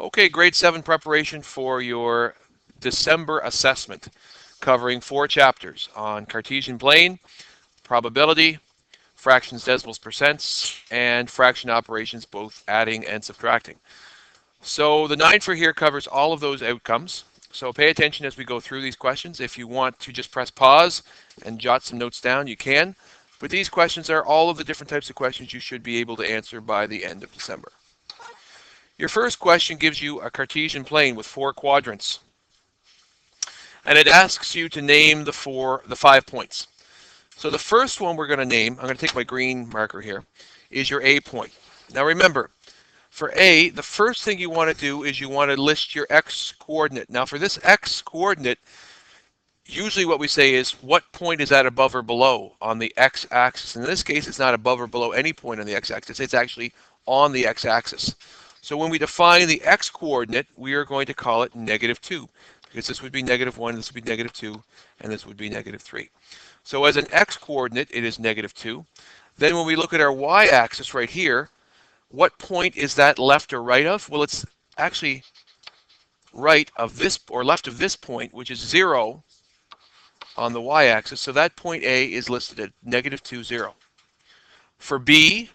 Okay, grade 7 preparation for your December assessment, covering 4 chapters on Cartesian plane, probability, fractions, decimals, percents, and fraction operations, both adding and subtracting. So the 9 for here covers all of those outcomes. So pay attention as we go through these questions. If you want to just press pause and jot some notes down, you can. But these questions are all of the different types of questions you should be able to answer by the end of December. Your first question gives you a Cartesian plane with 4 quadrants. And it asks you to name the 5 points. So the first one we're going to name, I'm going to take my green marker here, is your A point. Now remember, for A, the first thing you want to do is you want to list your X coordinate. Now for this X coordinate, usually what we say is what point is that above or below on the X axis. In this case, it's not above or below any point on the X axis. It's actually on the X axis. So when we define the X coordinate, we are going to call it -2, because this would be -1, this would be -2, and this would be -3. So as an X coordinate, it is -2. Then when we look at our Y axis right here, what point is that left or right of? Well, it's actually right of this, or left of this point, which is 0 on the y-axis. So that point A is listed at -2, 0. For B,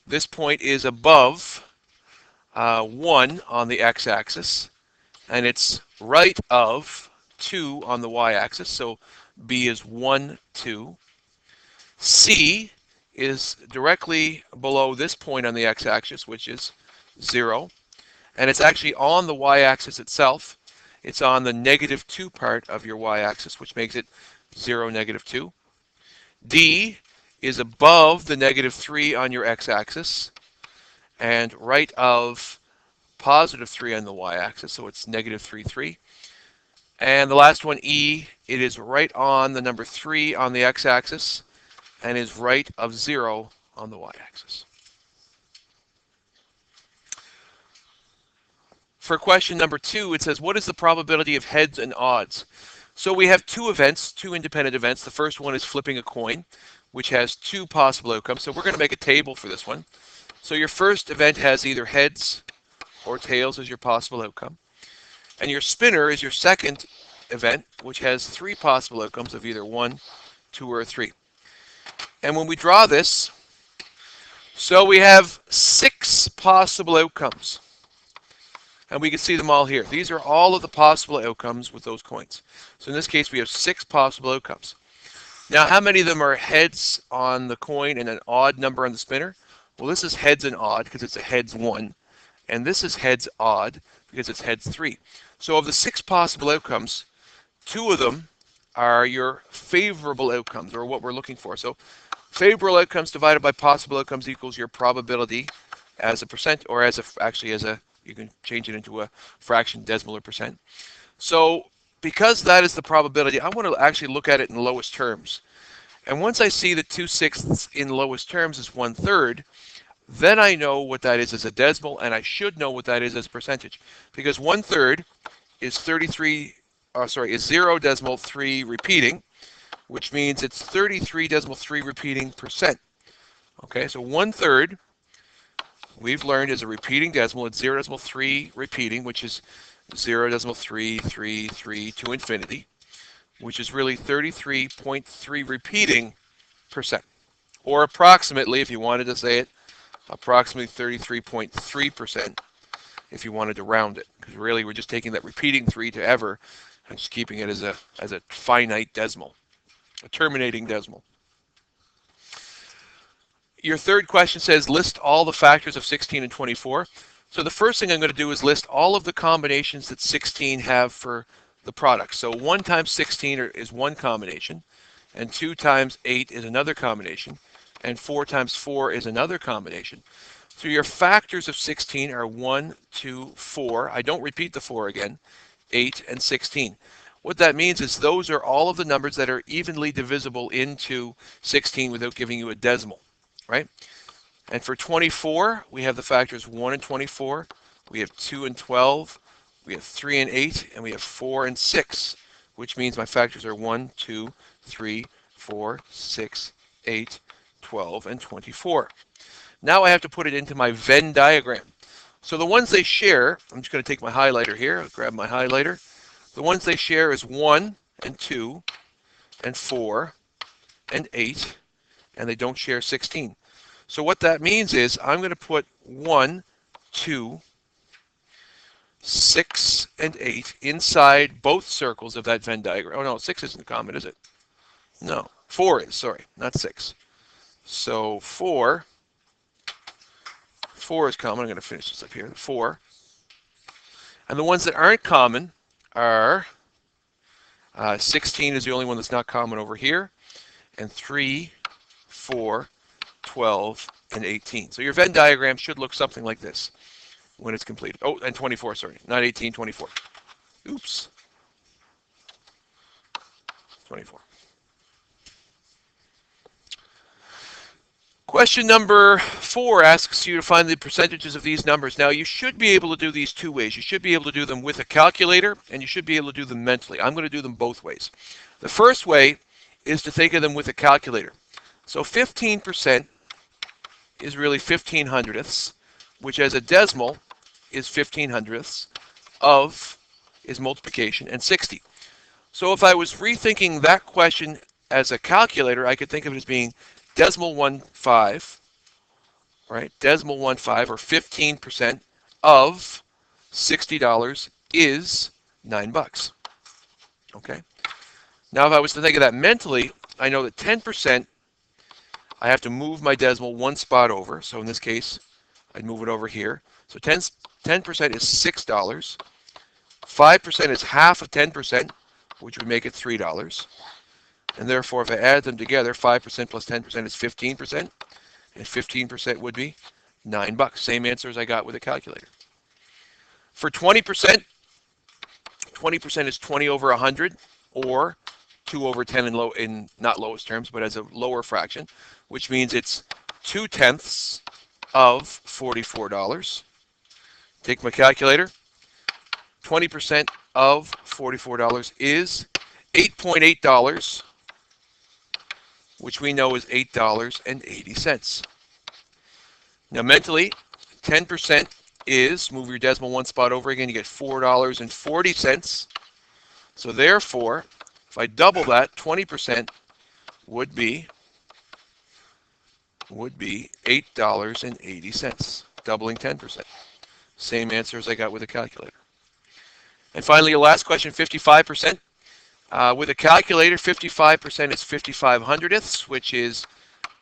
this point is above 1 on the x-axis, and it's right of 2 on the y-axis. So B is 1, 2. C is directly below this point on the x-axis, which is 0. And it's actually on the y-axis itself. It's on the -2 part of your y-axis, which makes it 0, -2. D is above the -3 on your x-axis and right of +3 on the y-axis, so it's -3, 3. And the last one, E, it is right on the number 3 on the x-axis and is right of 0 on the y-axis. For question number 2, it says, what is the probability of heads and odds? So we have 2 events, 2 independent events. The first one is flipping a coin, which has 2 possible outcomes. So we're going to make a table for this one. So your first event has either heads or tails as your possible outcome. And your spinner is your second event, which has 3 possible outcomes of either 1, 2, or 3. And when we draw this, so we have 6 possible outcomes. And we can see them all here. These are all of the possible outcomes with those coins. So in this case, we have 6 possible outcomes. Now, how many of them are heads on the coin and an odd number on the spinner? Well, this is heads and odd because it's a heads 1. And this is heads odd because it's heads 3. So of the 6 possible outcomes, 2 of them are your favorable outcomes, or what we're looking for. So favorable outcomes divided by possible outcomes equals your probability as a percent, or as a, you can change it into a fraction, decimal, or percent. So because that is the probability, I want to actually look at it in lowest terms. And once I see that 2/6 in lowest terms is 1/3, then I know what that is as a decimal, and I should know what that is as a percentage. Because 1/3 is 0.3 repeating, which means it's 33.3 repeating percent. Okay, so 1/3 we've learned is a repeating decimal. It's 0.3 repeating, which is 0.333 to infinity, which is really 33.3 repeating percent. Or approximately, if you wanted to say it, approximately 33.3% if you wanted to round it. Because really we're just taking that repeating 3 to ever and just keeping it as a finite decimal, a terminating decimal. Your third question says list all the factors of 16 and 24. So the first thing I'm going to do is list all of the combinations that 16 have for the product. So 1 times 16 is one combination, and 2 times 8 is another combination, and 4 times 4 is another combination. So your factors of 16 are 1, 2, 4. I don't repeat the 4 again, 8 and 16. What that means is those are all of the numbers that are evenly divisible into 16 without giving you a decimal, right? And for 24, we have the factors 1 and 24. We have 2 and 12. We have 3 and 8. And we have 4 and 6, which means my factors are 1, 2, 3, 4, 6, 8, 12, and 24. Now I have to put it into my Venn diagram. So the ones they share, I'm just going to take my highlighter here. I'll grab my highlighter. The ones they share is 1 and 2 and 4 and 8, and they don't share 16. So what that means is I'm going to put 1, 2, 6, and 8 inside both circles of that Venn diagram. Oh no, 6 isn't common, is it? No, 4 is, sorry, not 6. So 4 is common. I'm going to finish this up here. 4. And the ones that aren't common are 16 is the only one that's not common over here, and 3, 4, 12, and 18. So your Venn diagram should look something like this when it's completed. Oh, and 24, sorry, not 18, 24. Oops. 24. Question number 4 asks you to find the percentages of these numbers. Now, you should be able to do these two ways. You should be able to do them with a calculator, and you should be able to do them mentally. I'm going to do them both ways. The first way is to think of them with a calculator. So 15% is really 15 hundredths, which as a decimal is 15 hundredths of is multiplication, and 60. So if I was rethinking that question as a calculator, I could think of it as being decimal 1.5, right? Decimal 1.5, or 15% of $60 is $9. Okay. Now, if I was to think of that mentally, I know that 10%, I have to move my decimal one spot over. So in this case, I'd move it over here. So 10% is $6. 5% is half of 10%, which would make it $3. And therefore, if I add them together, 5% plus 10% is 15%, and 15% would be $9. Same answer as I got with a calculator. For 20%, 20% is 20 over 100, or 2 over 10 in not lowest terms, but as a lower fraction, which means it's 2/10 of $44. Take my calculator. 20% of $44 is $8.8, which we know is $8.80. Now mentally, 10% is, move your decimal one spot over again, you get $4.40. So therefore, if I double that, 20% would be $8.80, doubling 10%. Same answer as I got with a calculator. And finally, your last question, 55%. With a calculator, 55% is 55 hundredths, which is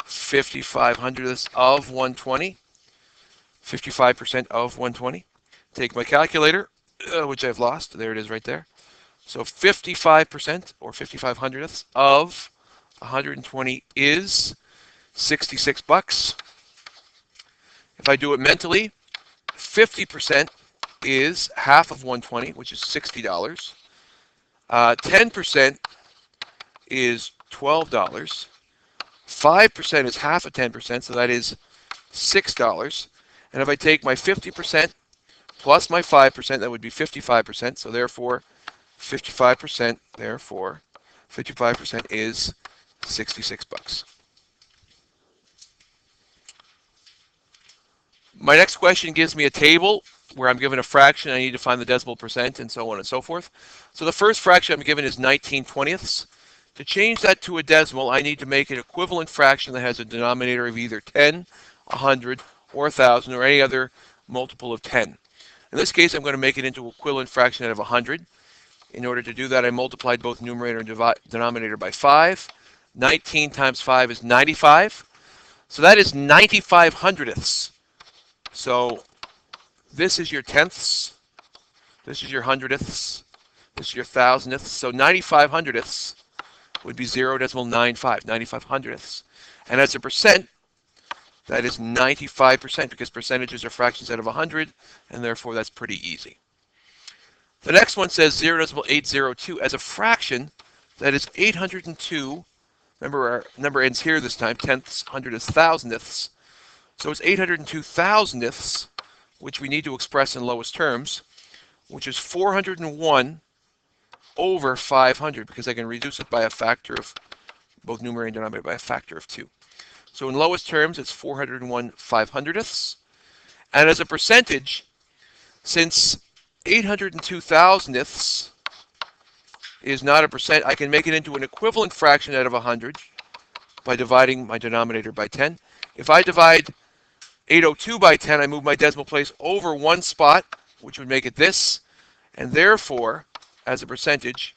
55 hundredths of 120. 55% of 120. Take my calculator, which I've lost. There it is right there. So 55%, or 55 hundredths, of 120 is $66. If I do it mentally, 50% is half of 120, which is $60. 10% is $12. 5% is half of 10%, so that is $6. And if I take my 50% plus my 5%, that would be 55%. So therefore, 55% is $66. My next question gives me a table where I'm given a fraction. I need to find the decimal percent, and so on and so forth. So the first fraction I'm given is 19/20ths. To change that to a decimal, I need to make an equivalent fraction that has a denominator of either 10, 100, or 1,000, or any other multiple of 10. In this case, I'm going to make it into an equivalent fraction out of 100. In order to do that, I multiplied both numerator and denominator by 5. 19 times 5 is 95. So that is 95 hundredths. So this is your tenths, this is your hundredths, this is your thousandths. So 95 hundredths would be 0.95, 95 hundredths. And as a percent, that is 95%, because percentages are fractions out of 100, and therefore that's pretty easy. The next one says 0.802. As a fraction, that is 802. Remember, our number ends here this time, tenths, hundredths, thousandths. So it's 802 thousandths, which we need to express in lowest terms, which is 401 over 500, because I can reduce it by a factor of, both numerator and denominator, by a factor of 2. So in lowest terms, it's 401 500ths. And as a percentage, Since 802 thousandths is not a percent, I can make it into an equivalent fraction out of 100 by dividing my denominator by 10. If I divide 802 by 10, I move my decimal place over one spot, which would make it this, and therefore, as a percentage,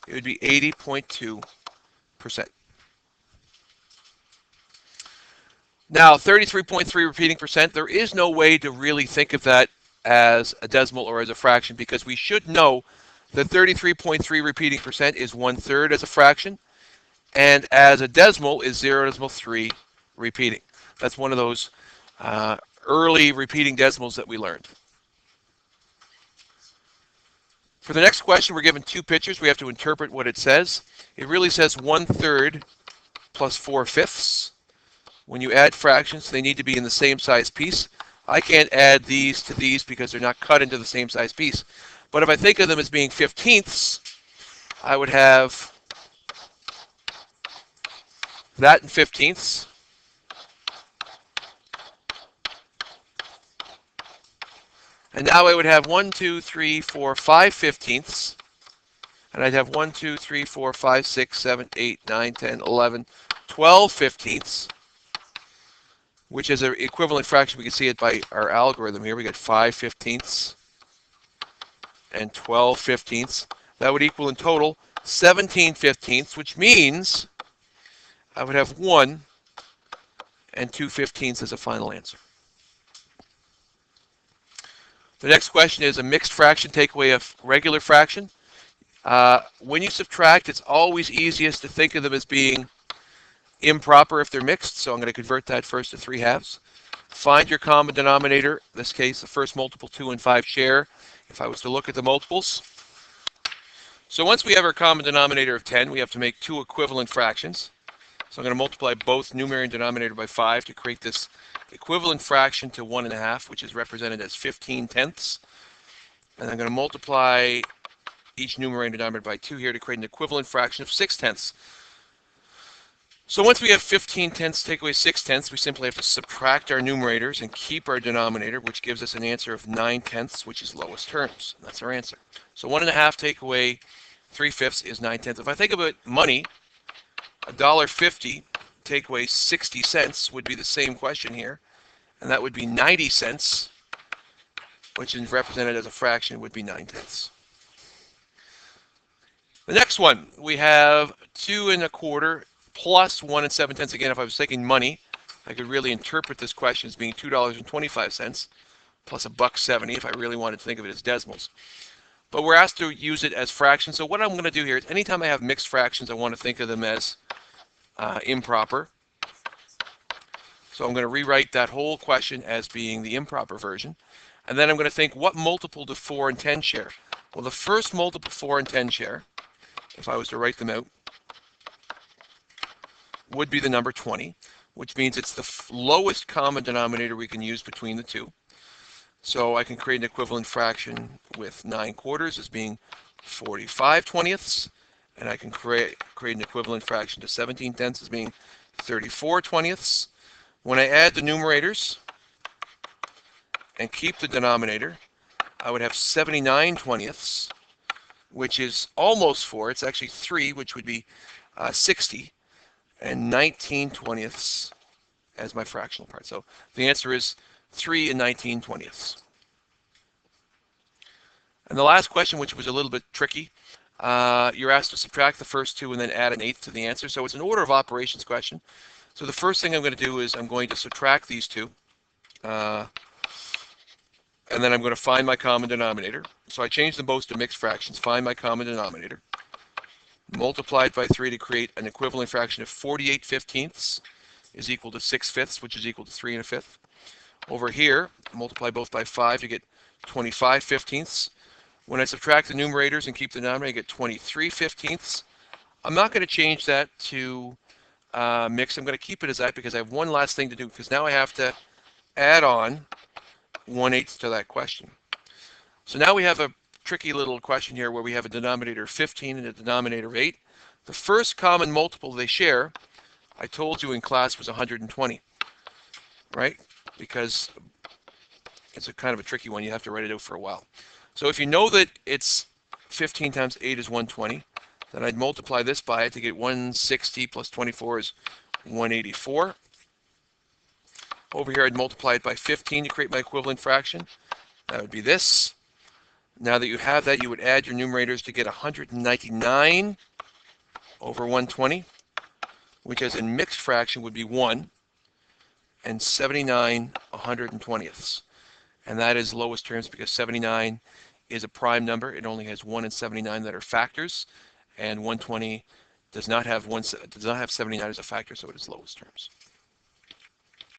it would be 80.2%. Now, 33.3 repeating percent, there is no way to really think of that as a decimal or as a fraction, because we should know that 33.3 repeating percent is 1/3 as a fraction, and as a decimal is 0.3 repeating. That's one of those early repeating decimals that we learned. For the next question, we're given two pictures. We have to interpret what it says. It really says 1/3 plus 4/5. When you add fractions, they need to be in the same size piece. I can't add these to these because they're not cut into the same size piece. But if I think of them as being 15ths, I would have that in 15ths. And now I would have 1, 2, 3, 4, 5 15ths. And I'd have 1, 2, 3, 4, 5, 6, 7, 8, 9, 10, 11, 12 15ths, which is an equivalent fraction. We can see it by our algorithm here. We got 5 15ths and 12 15ths. That would equal in total 17 15ths, which means I would have 1 and 2 15ths as a final answer. The next question is a mixed fraction, take away a regular fraction. When you subtract, it's always easiest to think of them as being improper if they're mixed, so I'm going to convert that first to 3/2. Find your common denominator. In this case, the first multiple, 2 and 5 share. If I was to look at the multiples. So once we have our common denominator of 10, we have to make two equivalent fractions. So I'm going to multiply both numerator and denominator by 5 to create this equivalent fraction to 1/2, which is represented as 15/10. And I'm going to multiply each numerator and denominator by 2 here to create an equivalent fraction of 6/10. So once we have 15/10 take away 6/10, we simply have to subtract our numerators and keep our denominator, which gives us an answer of 9/10, which is lowest terms. That's our answer. So 1.5 take away 3/5 is 9/10. If I think about money, $1.50 take away 60 cents would be the same question here, and that would be 90 cents, which is represented as a fraction, would be 9/10. The next one, we have 2 1/4 plus 1 7/10. Again, if I was taking money, I could really interpret this question as being $2.25 plus $1.70 if I really wanted to think of it as decimals. But we're asked to use it as fractions. So what I'm going to do here is anytime I have mixed fractions, I want to think of them as improper. So I'm going to rewrite that whole question as being the improper version. And then I'm going to think, what multiple do 4 and 10 share? Well, the first multiple 4 and 10 share, if I was to write them out, would be the number 20, which means it's the lowest common denominator we can use between the two. So I can create an equivalent fraction with 9/4 as being 45/20, and I can create an equivalent fraction to 17/10 as being 34/20. When I add the numerators and keep the denominator, I would have 79/20, which is almost 4. It's actually 3, which would be 60, and 19/20 as my fractional part. So the answer is 3 and 19/20. And the last question, which was a little bit tricky, you're asked to subtract the first two and then add an eighth to the answer. So it's an order of operations question. So the first thing I'm going to do is I'm going to subtract these two. And then I'm going to find my common denominator. So I changed them both to mixed fractions. Find my common denominator. Multiply it by 3 to create an equivalent fraction of 48/15 is equal to 6/5, which is equal to 3 1/5. Over here, multiply both by 5 to get 25/15. When I subtract the numerators and keep the denominator, I get 23/15. I'm not going to change that to mix. I'm going to keep it as that because I have one last thing to do, because now I have to add on 1/8 to that question. So now we have a tricky little question here where we have a denominator of 15 and a denominator of 8. The first common multiple they share, I told you in class, was 120, right? Because It's a kind of a tricky one. You have to write it out for a while. So if you know that it's 15 times 8 is 120, then I'd multiply this by it to get 160 plus 24 is 184. Over here, I'd multiply it by 15 to create my equivalent fraction. That would be this. Now that you have that, you would add your numerators to get 199 over 120, which as in mixed fraction would be 1, and 79 120ths. And that is lowest terms because 79 is a prime number. It only has 1 and 79 that are factors, and 120 does not have 79 as a factor, so it is lowest terms.